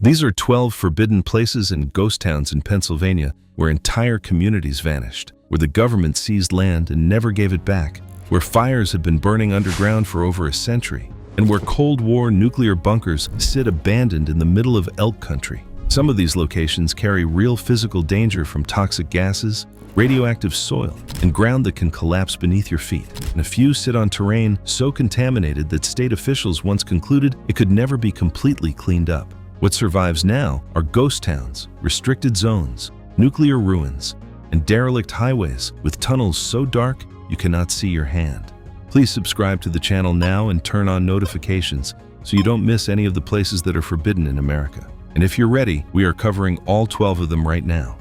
These are 12 forbidden places and ghost towns in Pennsylvania where entire communities vanished, where the government seized land and never gave it back, where fires had been burning underground for over a century, and where Cold War nuclear bunkers sit abandoned in the middle of elk country. Some of these locations carry real physical danger from toxic gases, radioactive soil, and ground that can collapse beneath your feet. And a few sit on terrain so contaminated that state officials once concluded it could never be completely cleaned up. What survives now are ghost towns, restricted zones, nuclear ruins, and derelict highways with tunnels so dark you cannot see your hand. Please subscribe to the channel now and turn on notifications so you don't miss any of the places that are forbidden in America. And if you're ready, we are covering all 12 of them right now.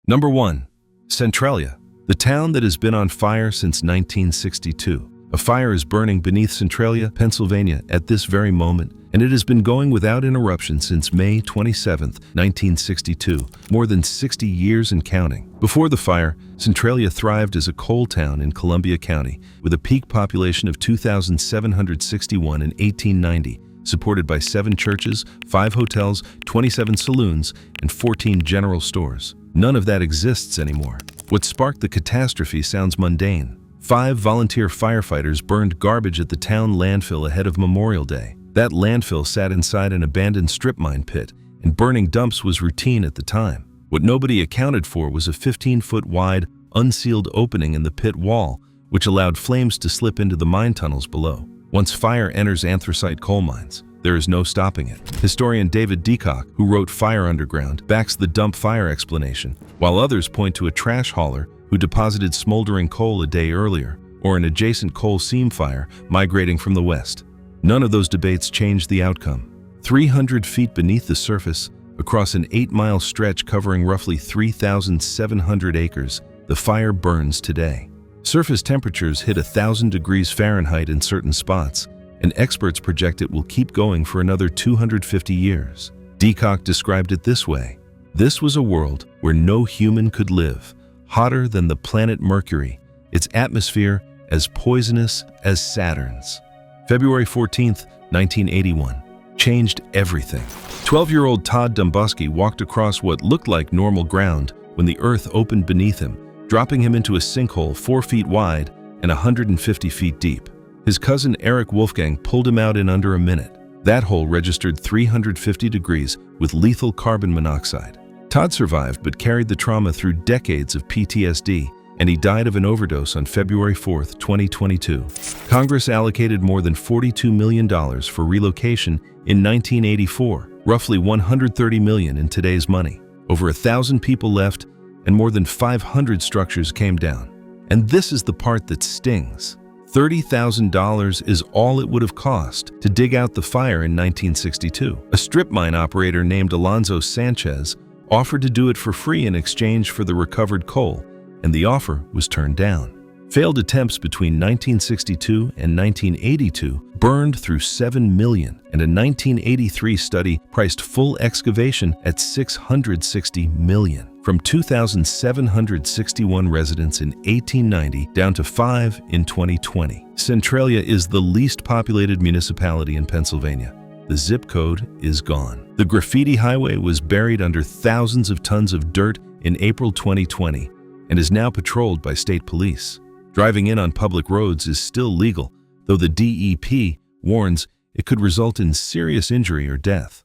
Number 1. Centralia, the town that has been on fire since 1962. A fire is burning beneath Centralia, Pennsylvania at this very moment, and it has been going without interruption since May 27, 1962, more than 60 years and counting. Before the fire, Centralia thrived as a coal town in Columbia County, with a peak population of 2,761 in 1890, supported by 7 churches, 5 hotels, 27 saloons, and 14 general stores. None of that exists anymore. What sparked the catastrophe sounds mundane. 5 volunteer firefighters burned garbage at the town landfill ahead of Memorial Day. That landfill sat inside an abandoned strip mine pit, and burning dumps was routine at the time. What nobody accounted for was a 15-foot wide, unsealed opening in the pit wall, which allowed flames to slip into the mine tunnels below. Once fire enters anthracite coal mines, there is no stopping it. Historian David Decock, who wrote Fire Underground, backs the dump fire explanation, while others point to a trash hauler who deposited smoldering coal a day earlier, or an adjacent coal seam fire migrating from the west. None of those debates changed the outcome. 300 feet beneath the surface, across an 8-mile stretch covering roughly 3,700 acres, the fire burns today. Surface temperatures hit 1,000 degrees Fahrenheit in certain spots, and experts project it will keep going for another 250 years. Decock described it this way: "This was a world where no human could live, hotter than the planet Mercury, its atmosphere as poisonous as Saturn's." February 14, 1981, changed everything. 12-year-old Todd Dombuski walked across what looked like normal ground when the earth opened beneath him, dropping him into a sinkhole 4 feet wide and 150 feet deep. His cousin Eric Wolfgang pulled him out in under a minute. That hole registered 350 degrees with lethal carbon monoxide. Todd survived but carried the trauma through decades of PTSD, and he died of an overdose on February 4, 2022. Congress allocated more than $42 million for relocation in 1984, roughly $130 million in today's money. Over 1,000 people left, and more than 500 structures came down. And this is the part that stings. $30,000 is all it would have cost to dig out the fire in 1962. A strip mine operator named Alonzo Sanchez offered to do it for free in exchange for the recovered coal, and the offer was turned down. Failed attempts between 1962 and 1982 burned through $7 million, and a 1983 study priced full excavation at $660 million. From 2,761 residents in 1890 down to 5 in 2020. Centralia is the least populated municipality in Pennsylvania. The zip code is gone. The graffiti highway was buried under thousands of tons of dirt in April 2020 and is now patrolled by state police. Driving in on public roads is still legal, though the DEP warns it could result in serious injury or death.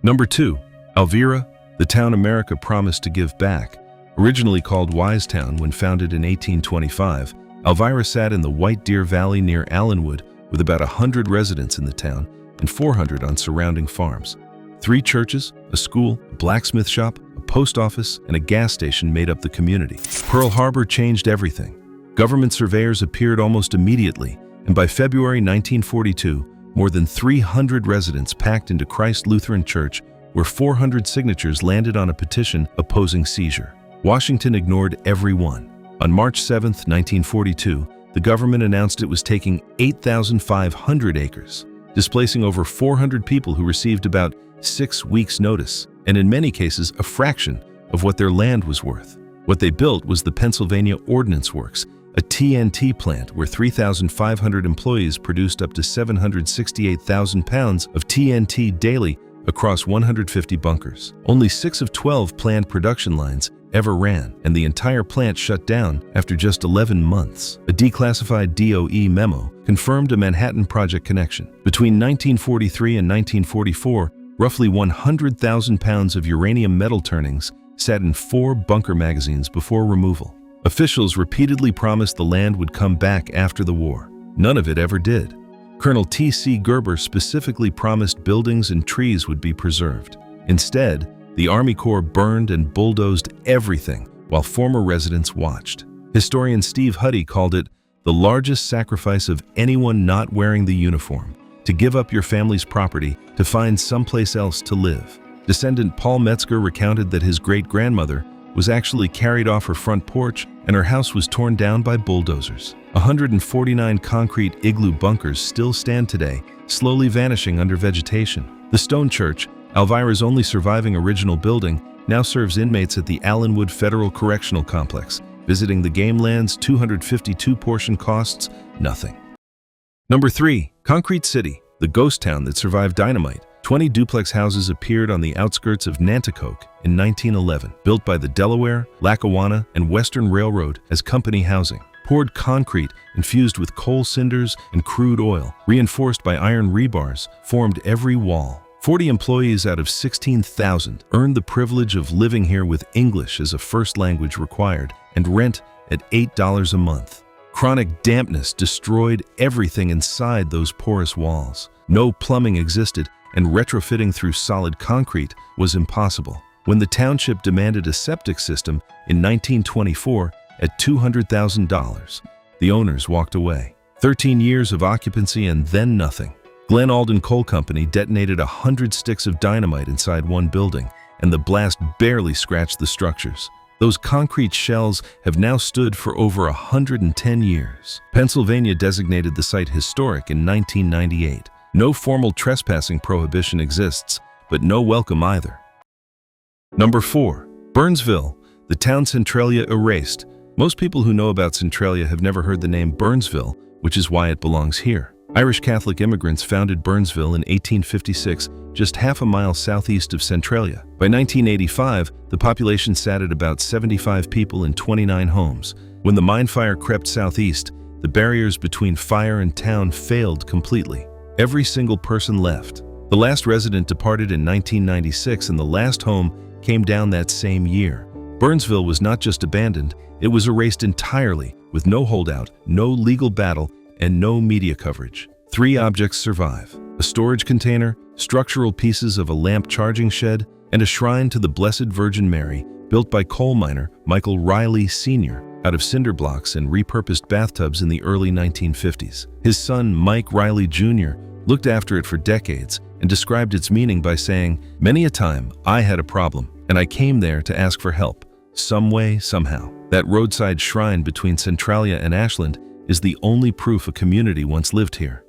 Number 2. Alvira, the town America promised to give back. Originally called Wisetown when founded in 1825, Alvira sat in the White Deer Valley near Allenwood with about 100 residents in the town and 400 on surrounding farms. 3 churches, a school, a blacksmith shop, a post office, and a gas station made up the community. Pearl Harbor changed everything. Government surveyors appeared almost immediately, and by February 1942, more than 300 residents packed into Christ Lutheran Church, where 400 signatures landed on a petition opposing seizure. Washington ignored every one. On March 7, 1942, the government announced it was taking 8,500 acres, displacing over 400 people who received about 6 weeks' notice, and in many cases a fraction of what their land was worth. What they built was the Pennsylvania Ordnance Works, a TNT plant where 3,500 employees produced up to 768,000 pounds of TNT daily, across 150 bunkers. Only 6 of 12 planned production lines ever ran, and the entire plant shut down after just 11 months. A declassified DOE memo confirmed a Manhattan Project connection. Between 1943 and 1944, roughly 100,000 pounds of uranium metal turnings sat in 4 bunker magazines before removal. Officials repeatedly promised the land would come back after the war. None of it ever did. Colonel T.C. Gerber specifically promised buildings and trees would be preserved. Instead, the Army Corps burned and bulldozed everything while former residents watched. Historian Steve Huddy called it the largest sacrifice of anyone not wearing the uniform, to give up your family's property to find someplace else to live. Descendant Paul Metzger recounted that his great-grandmother was actually carried off her front porch and her house was torn down by bulldozers. 149 concrete igloo bunkers still stand today, slowly vanishing under vegetation. The stone church, Alvira's only surviving original building, now serves inmates at the Allenwood Federal Correctional Complex. Visiting the game land's 252 portion costs nothing. Number 3. Concrete City, the ghost town that survived dynamite. 20 duplex houses appeared on the outskirts of Nanticoke in 1911, built by the Delaware, Lackawanna, and Western Railroad as company housing. Poured concrete infused with coal cinders and crude oil, reinforced by iron rebars, formed every wall. 40 employees out of 16,000 earned the privilege of living here with English as a first language required and rent at $8 a month. Chronic dampness destroyed everything inside those porous walls. No plumbing existed, and retrofitting through solid concrete was impossible. When the township demanded a septic system in 1924 at $200,000, the owners walked away. 13 years of occupancy and then nothing. Glen Alden Coal Company detonated 100 sticks of dynamite inside one building, and the blast barely scratched the structures. Those concrete shells have now stood for over 110 years. Pennsylvania designated the site historic in 1998. No formal trespassing prohibition exists, but no welcome either. Number 4. Byrnesville, the town Centralia erased. Most people who know about Centralia have never heard the name Byrnesville, which is why it belongs here. Irish Catholic immigrants founded Byrnesville in 1856, just half a mile southeast of Centralia. By 1985, the population sat at about 75 people in 29 homes. When the mine fire crept southeast, the barriers between fire and town failed completely. Every single person left. The last resident departed in 1996, and the last home came down that same year. Byrnesville was not just abandoned, it was erased entirely, with no holdout, no legal battle, and no media coverage. 3 objects survive: a storage container, structural pieces of a lamp charging shed, and a shrine to the Blessed Virgin Mary, built by coal miner Michael Riley Sr. out of cinder blocks and repurposed bathtubs in the early 1950s. His son, Mike Riley Jr., looked after it for decades and described its meaning by saying, "Many a time I had a problem, and I came there to ask for help, some way, somehow." That roadside shrine between Centralia and Ashland is the only proof a community once lived here.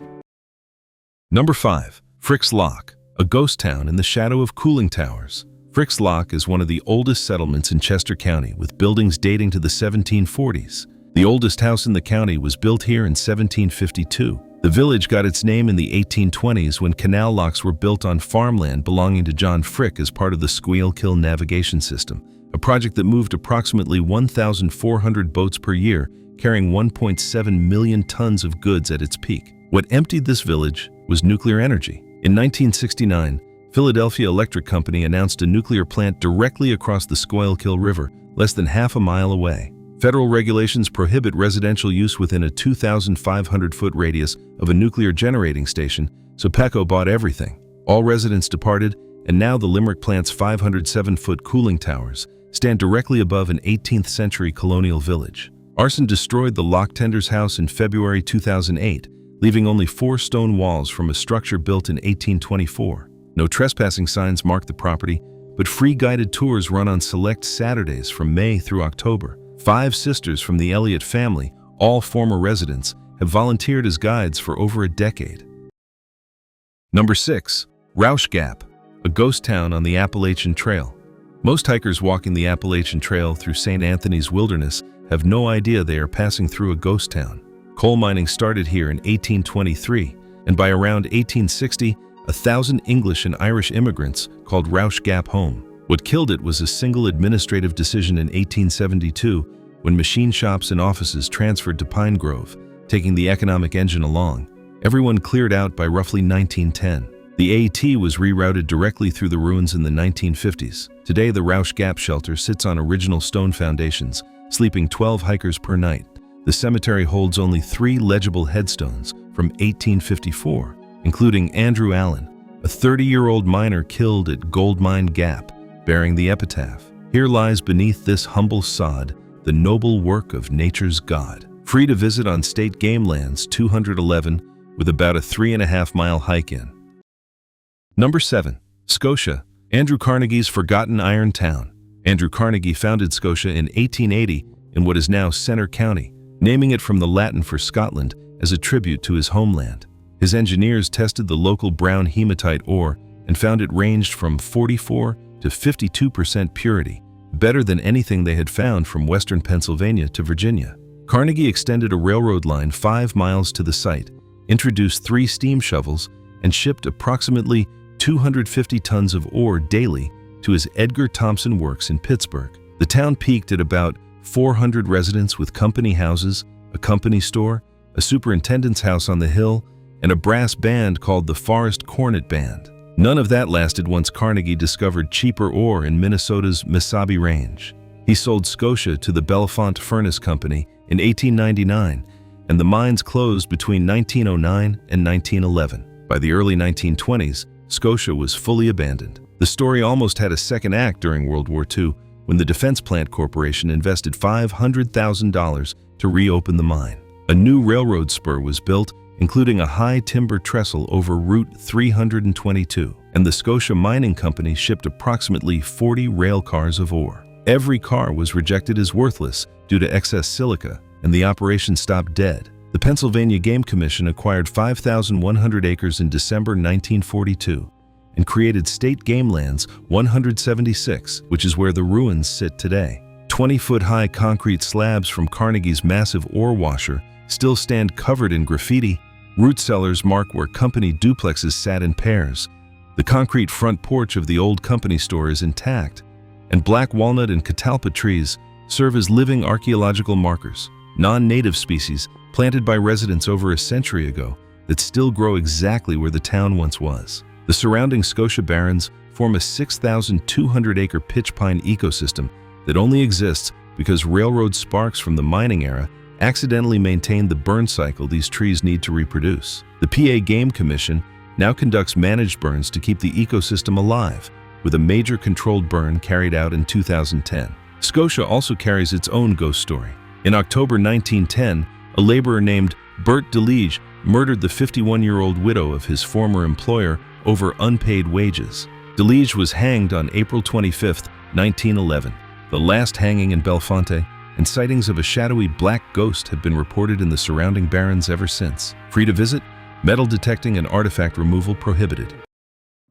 Number 5. Frick's Lock, a ghost town in the shadow of cooling towers. Frick's Lock is one of the oldest settlements in Chester County, with buildings dating to the 1740s. The oldest house in the county was built here in 1752. The village got its name in the 1820s when canal locks were built on farmland belonging to John Frick as part of the Schuylkill navigation system, a project that moved approximately 1,400 boats per year, carrying 1.7 million tons of goods at its peak. What emptied this village was nuclear energy. In 1969, Philadelphia Electric Company announced a nuclear plant directly across the Schuylkill River, less than half a mile away. Federal regulations prohibit residential use within a 2,500-foot radius of a nuclear generating station, so PECO bought everything. All residents departed, and now the Limerick plant's 507-foot cooling towers stand directly above an 18th-century colonial village. Arson destroyed the lock tender's house in February 2008, leaving only 4 stone walls from a structure built in 1824. No trespassing signs mark the property, but free guided tours run on select Saturdays from May through October. 5 sisters from the Elliott family, all former residents, have volunteered as guides for over a decade. Number 6. Rauschgap, a ghost town on the Appalachian Trail. Most hikers walking the Appalachian Trail through St. Anthony's Wilderness have no idea they are passing through a ghost town. Coal mining started here in 1823, and by around 1860, 1,000 English and Irish immigrants called Rauschgap home. What killed it was a single administrative decision in 1872 when machine shops and offices transferred to Pine Grove, taking the economic engine along. Everyone cleared out by roughly 1910. The AT was rerouted directly through the ruins in the 1950s. Today, the Rauschgap shelter sits on original stone foundations, sleeping 12 hikers per night. The cemetery holds only 3 legible headstones from 1854, including Andrew Allen, a 30-year-old miner killed at Gold Mine Gap, bearing the epitaph, "Here lies beneath this humble sod the noble work of nature's God." Free to visit on State Game Lands 211 with about a 3.5-mile hike in. Number 7. Scotia, Andrew Carnegie's forgotten iron town. Andrew Carnegie founded Scotia in 1880 in what is now Centre County, naming it from the Latin for Scotland as a tribute to his homeland. His engineers tested the local brown hematite ore and found it ranged from 44 to 52% purity, better than anything they had found from western Pennsylvania to Virginia. Carnegie extended a railroad line 5 miles to the site, introduced 3 steam shovels, and shipped approximately 250 tons of ore daily to his Edgar Thomson Works in Pittsburgh. The town peaked at about 400 residents with company houses, a company store, a superintendent's house on the hill, and a brass band called the Forest Cornet Band. None of that lasted once Carnegie discovered cheaper ore in Minnesota's Mesabi Range. He sold Scotia to the Bellefonte Furnace Company in 1899, and the mines closed between 1909 and 1911. By the early 1920s, Scotia was fully abandoned. The story almost had a second act during World War II when the Defense Plant Corporation invested $500,000 to reopen the mine. A new railroad spur was built, including a high timber trestle over Route 322, and the Scotia Mining Company shipped approximately 40 rail cars of ore. Every car was rejected as worthless due to excess silica, and the operation stopped dead. The Pennsylvania Game Commission acquired 5,100 acres in December 1942 and created State Game Lands 176, which is where the ruins sit today. 20-foot-high concrete slabs from Carnegie's massive ore washer still stand covered in graffiti. Root cellars mark where company duplexes sat in pairs. The concrete front porch of the old company store is intact, and black walnut and catalpa trees serve as living archaeological markers, non-native species planted by residents over a century ago that still grow exactly where the town once was. The surrounding Scotia Barrens form a 6,200-acre pitch pine ecosystem that only exists because railroad sparks from the mining era accidentally maintained the burn cycle these trees need to reproduce. The PA Game Commission now conducts managed burns to keep the ecosystem alive, with a major controlled burn carried out in 2010. Scotia also carries its own ghost story. In October 1910, a laborer named Bert DeLige murdered the 51-year-old widow of his former employer over unpaid wages. DeLige was hanged on April 25, 1911, the last hanging in Bellefonte, and sightings of a shadowy black ghost have been reported in the surrounding barrens ever since. Free to visit, metal detecting and artifact removal prohibited.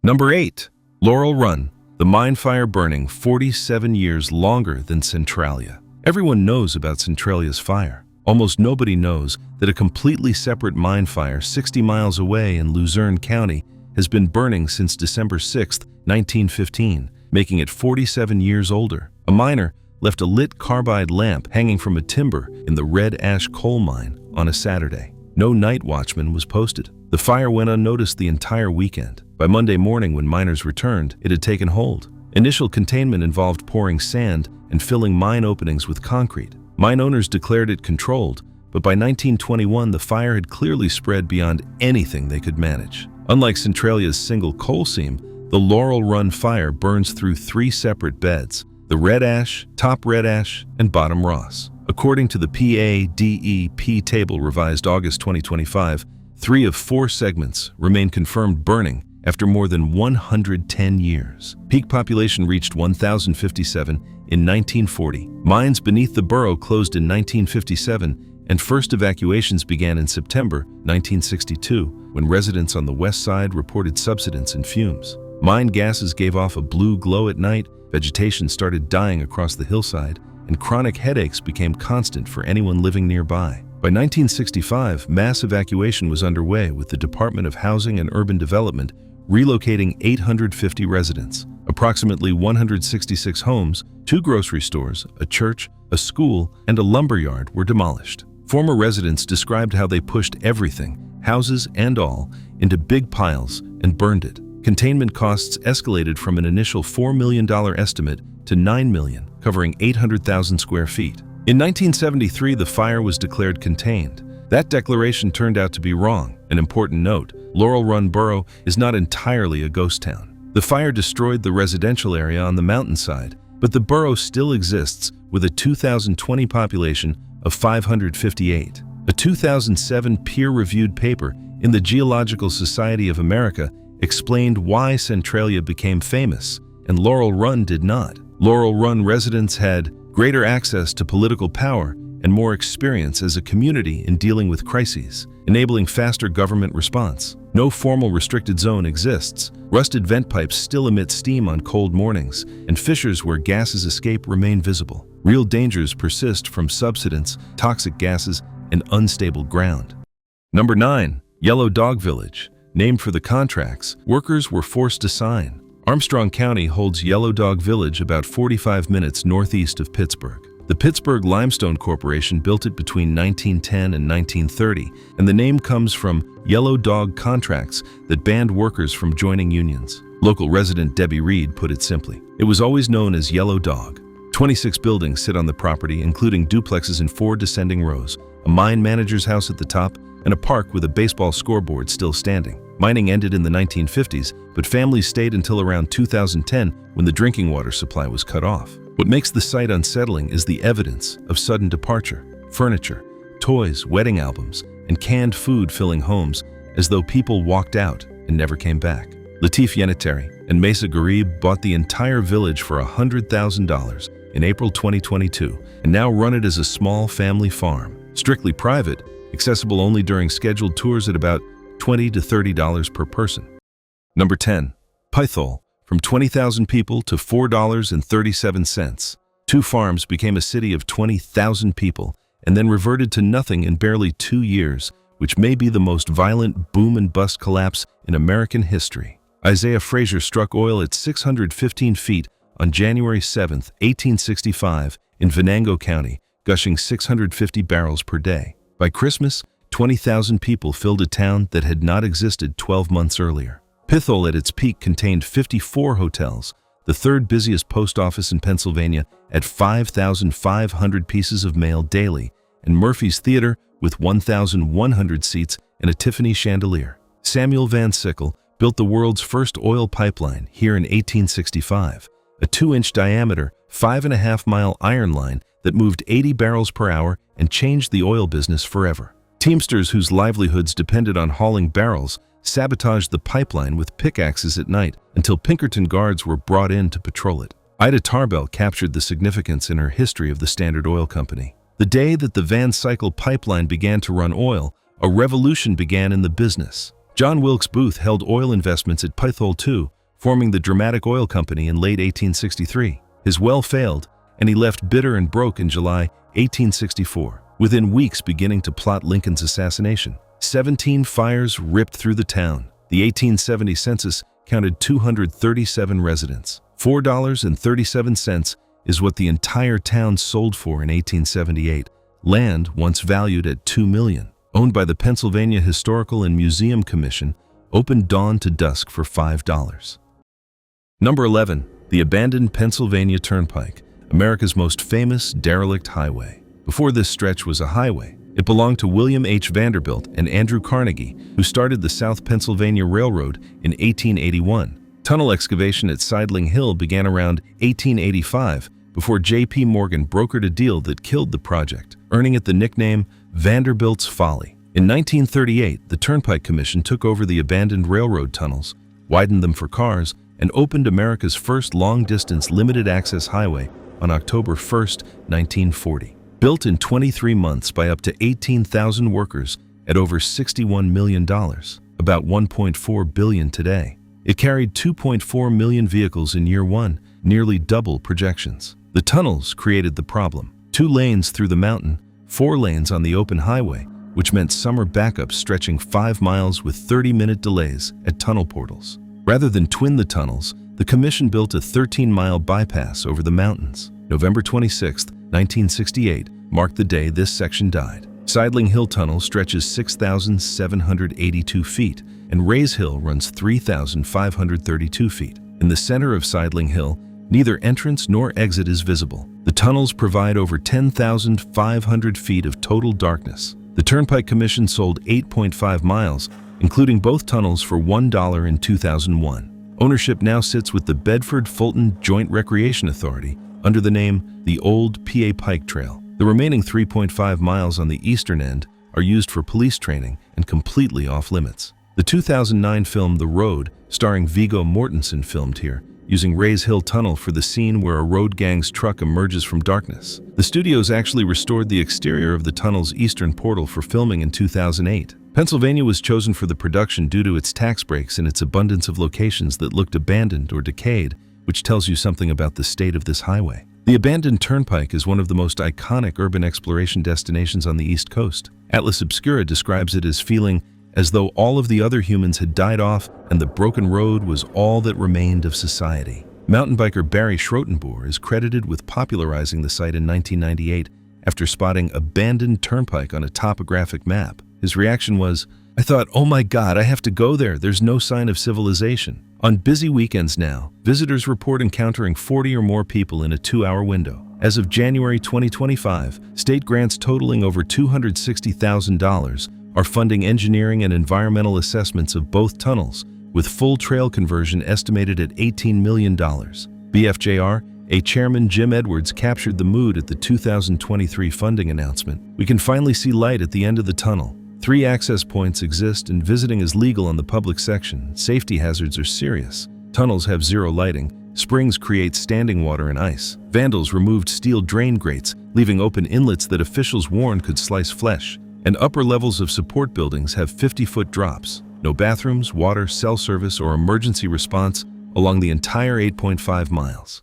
Number 8. Laurel Run, the mine fire burning 47 years longer than Centralia. Everyone knows about Centralia's fire. Almost nobody knows that a completely separate mine fire 60 miles away in Luzerne County has been burning since December 6, 1915, making it 47 years older. A miner left a lit carbide lamp hanging from a timber in the Red Ash coal mine on a Saturday. No night watchman was posted. The fire went unnoticed the entire weekend. By Monday morning, when miners returned, it had taken hold. Initial containment involved pouring sand and filling mine openings with concrete. Mine owners declared it controlled, but by 1921 the fire had clearly spread beyond anything they could manage. Unlike Centralia's single coal seam, the Laurel Run fire burns through 3 separate beds: the Red Ash, Top Red Ash, and Bottom Ross. According to the PADEP table revised August 2025, 3 of 4 segments remain confirmed burning after more than 110 years. Peak population reached 1,057 in 1940. Mines beneath the borough closed in 1957, and first evacuations began in September 1962, when residents on the west side reported subsidence and fumes. Mine gases gave off a blue glow at night, vegetation started dying across the hillside, and chronic headaches became constant for anyone living nearby. By 1965, mass evacuation was underway, with the Department of Housing and Urban Development relocating 850 residents. Approximately 166 homes, 2 grocery stores, a church, a school, and a lumberyard were demolished. Former residents described how they pushed everything, houses and all, into big piles and burned it. Containment costs escalated from an initial $4 million estimate to $9 million, covering 800,000 square feet. In 1973, the fire was declared contained. That declaration turned out to be wrong. An important note, Laurel Run borough is not entirely a ghost town. The fire destroyed the residential area on the mountainside, but the borough still exists with a 2020 population of 558. A 2007 peer-reviewed paper in the Geological Society of America explained why Centralia became famous, and Laurel Run did not. Laurel Run residents had greater access to political power and more experience as a community in dealing with crises, enabling faster government response. No formal restricted zone exists. Rusted vent pipes still emit steam on cold mornings, and fissures where gases escape remain visible. Real dangers persist from subsidence, toxic gases, and unstable ground. Number 9. Yellow Dog Village. Named for the contracts workers were forced to sign. Armstrong County holds Yellow Dog Village about 45 minutes northeast of Pittsburgh. The Pittsburgh Limestone Corporation built it between 1910 and 1930, and the name comes from Yellow Dog contracts that banned workers from joining unions. Local resident Debbie Reed put it simply. It was always known as Yellow Dog. 26 buildings sit on the property, including duplexes in 4 descending rows, a mine manager's house at the top, and a park with a baseball scoreboard still standing. Mining ended in the 1950s, but families stayed until around 2010 when the drinking water supply was cut off. What makes the site unsettling is the evidence of sudden departure. Furniture, toys, wedding albums, and canned food filling homes as though people walked out and never came back. Latif Yenateri and Mesa Garib bought the entire village for $100,000 in April 2022 and now run it as a small family farm. Strictly private, accessible only during scheduled tours at about $20 to $30 per person. Number 10. Pithole. From 20,000 people to $4.37. 2 farms became a city of 20,000 people and then reverted to nothing in barely 2 years, which may be the most violent boom and bust collapse in American history. Isaiah Fraser struck oil at 615 feet on January 7, 1865, in Venango County, gushing 650 barrels per day. By Christmas, 20,000 people filled a town that had not existed 12 months earlier. Pithole at its peak contained 54 hotels, the 3rd busiest post office in Pennsylvania at 5,500 pieces of mail daily, and Murphy's Theater with 1,100 seats and a Tiffany chandelier. Samuel Van Sickle built the world's first oil pipeline here in 1865, a 2-inch diameter, 5.5-mile iron line that moved 80 barrels per hour and changed the oil business forever. Teamsters whose livelihoods depended on hauling barrels sabotaged the pipeline with pickaxes at night until Pinkerton guards were brought in to patrol it. Ida Tarbell captured the significance in her history of the Standard Oil Company. The day that the Van Sickle pipeline began to run oil, a revolution began in the business. John Wilkes Booth held oil investments at Pithole too, forming the Dramatic Oil Company in late 1863. His well failed, and he left bitter and broke in July 1864, within weeks beginning to plot Lincoln's assassination. 17 fires ripped through the town. The 1870 census counted 237 residents. $4.37 is what the entire town sold for in 1878. Land, once valued at $2 million, owned by the Pennsylvania Historical and Museum Commission, opened dawn to dusk for $5. Number 11. The abandoned Pennsylvania Turnpike, America's most famous derelict highway. Before this stretch was a highway, it belonged to William H. Vanderbilt and Andrew Carnegie, who started the South Pennsylvania Railroad in 1881. Tunnel excavation at Sidling Hill began around 1885 before J.P. Morgan brokered a deal that killed the project, earning it the nickname Vanderbilt's Folly. In 1938, the Turnpike Commission took over the abandoned railroad tunnels, widened them for cars, and opened America's first long-distance limited-access highway on October 1, 1940. Built in 23 months by up to 18,000 workers at over $61 million, about $1.4 billion today. It carried 2.4 million vehicles in year 1, nearly double projections. The tunnels created the problem. 2 lanes through the mountain, 4 lanes on the open highway, which meant summer backups stretching 5 miles with 30-minute delays at tunnel portals. Rather than twin the tunnels, the commission built a 13-mile bypass over the mountains. November 26, 1968, marked the day this section died. Sidling Hill Tunnel stretches 6,782 feet, and Rays Hill runs 3,532 feet. In the center of Sidling Hill, neither entrance nor exit is visible. The tunnels provide over 10,500 feet of total darkness. The Turnpike Commission sold 8.5 miles, including both tunnels, for $1 in 2001. Ownership now sits with the Bedford-Fulton Joint Recreation Authority under the name the Old PA Pike Trail. The remaining 3.5 miles on the eastern end are used for police training and completely off-limits. The 2009 film The Road, starring Viggo Mortensen, filmed here, using Rays Hill Tunnel for the scene where a road gang's truck emerges from darkness. The studios actually restored the exterior of the tunnel's eastern portal for filming in 2008. Pennsylvania was chosen for the production due to its tax breaks and its abundance of locations that looked abandoned or decayed, which tells you something about the state of this highway. The abandoned Turnpike is one of the most iconic urban exploration destinations on the East Coast. Atlas Obscura describes it as feeling as though all of the other humans had died off and the broken road was all that remained of society. Mountain biker Barry Schrotenboer is credited with popularizing the site in 1998 after spotting abandoned Turnpike on a topographic map. His reaction was, "I thought, oh my God, I have to go there. There's no sign of civilization." On busy weekends now, visitors report encountering 40 or more people in a 2-hour window. As of January 2025, state grants totaling over $260,000 are funding engineering and environmental assessments of both tunnels, with full trail conversion estimated at $18 million. BFJR, a chairman Jim Edwards captured the mood at the 2023 funding announcement. "We can finally see light at the end of the tunnel. 3 access points exist and visiting is legal on the public section. Safety hazards are serious. Tunnels have zero lighting. Springs create standing water and ice. Vandals removed steel drain grates, leaving open inlets that officials warned could slice flesh. And upper levels of support buildings have 50-foot drops. No bathrooms, water, cell service, or emergency response along the entire 8.5 miles.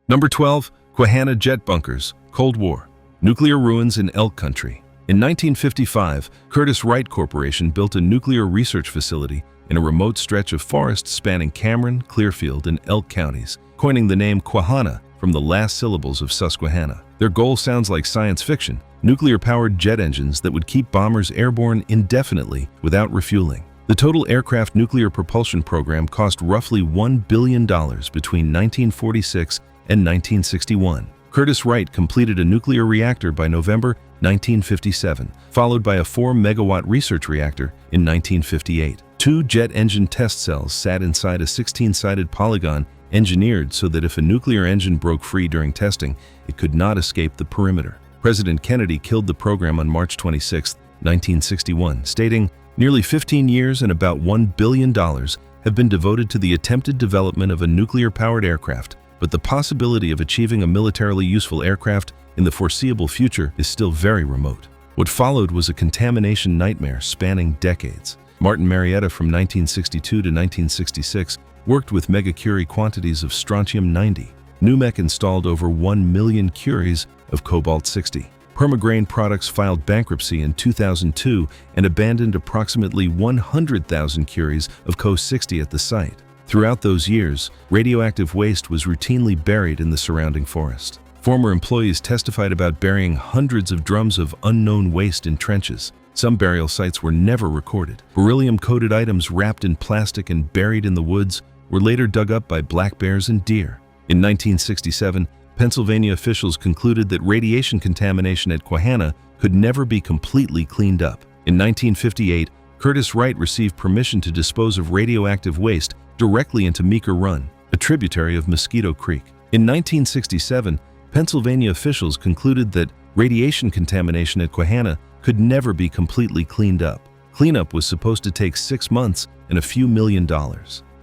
Number 12, Quahenna Jet Bunkers, Cold War. Nuclear ruins in Elk Country. In 1955, Curtiss Wright Corporation built a nuclear research facility in a remote stretch of forest spanning Cameron, Clearfield, and Elk counties, coining the name Quahenna from the last syllables of Susquehanna. Their goal sounds like science fiction: nuclear-powered jet engines that would keep bombers airborne indefinitely without refueling. The total aircraft nuclear propulsion program cost roughly $1 billion between 1946 and 1961. Curtiss Wright completed a nuclear reactor by November 1957, followed by a 4-megawatt research reactor in 1958. 2 jet engine test cells sat inside a 16-sided polygon engineered so that if a nuclear engine broke free during testing, it could not escape the perimeter. President Kennedy killed the program on March 26, 1961, stating, "Nearly 15 years and about $1 billion have been devoted to the attempted development of a nuclear-powered aircraft, but the possibility of achieving a militarily useful aircraft in the foreseeable future is still very remote." What followed was a contamination nightmare spanning decades. Martin Marietta from 1962 to 1966 worked with megacurie quantities of strontium-90. NUMEC installed over 1 million curies of cobalt-60. Permagrain Products filed bankruptcy in 2002 and abandoned approximately 100,000 curies of Co-60 at the site. Throughout those years, radioactive waste was routinely buried in the surrounding forest. Former employees testified about burying hundreds of drums of unknown waste in trenches. Some burial sites were never recorded. Beryllium-coated items wrapped in plastic and buried in the woods were later dug up by black bears and deer. In 1967, Pennsylvania officials concluded that radiation contamination at Quahenna could never be completely cleaned up. In 1958, Curtiss Wright received permission to dispose of radioactive waste directly into Meeker Run, a tributary of Mosquito Creek. In 1967, Pennsylvania officials concluded that radiation contamination at Quahenna could never be completely cleaned up. Cleanup was supposed to take 6 months and a few $1 million.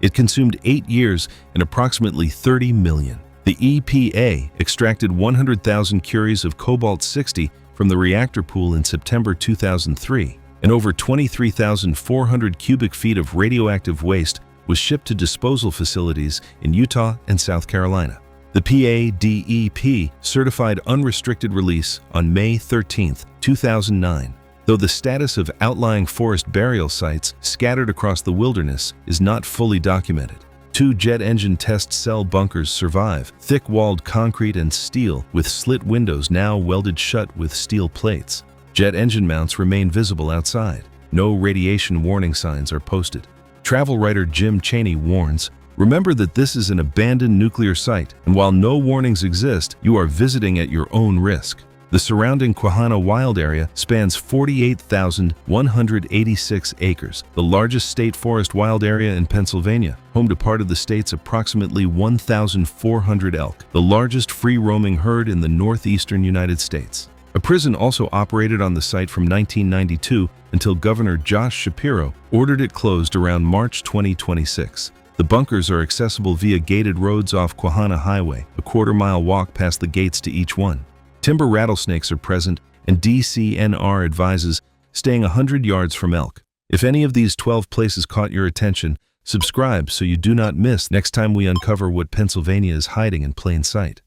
It consumed 8 years and approximately $30 million. The EPA extracted 100,000 curies of cobalt-60 from the reactor pool in September 2003, and over 23,400 cubic feet of radioactive waste was shipped to disposal facilities in Utah and South Carolina. The PADEP certified unrestricted release on May 13, 2009. though the status of outlying forest burial sites scattered across the wilderness is not fully documented. 2 jet engine test cell bunkers survive, thick-walled concrete and steel with slit windows now welded shut with steel plates. Jet engine mounts remain visible outside. No radiation warning signs are posted. Travel writer Jim Chaney warns, "Remember that this is an abandoned nuclear site, and while no warnings exist, you are visiting at your own risk." The surrounding Quahenna Wild Area spans 48,186 acres, the largest state forest wild area in Pennsylvania, home to part of the state's approximately 1,400 elk, the largest free-roaming herd in the northeastern United States. A prison also operated on the site from 1992 until Governor Josh Shapiro ordered it closed around March 2026. The bunkers are accessible via gated roads off Quahenna Highway, a quarter-mile walk past the gates to each one. Timber rattlesnakes are present, and DCNR advises staying 100 yards from elk. If any of these 12 places caught your attention, subscribe so you do not miss next time we uncover what Pennsylvania is hiding in plain sight.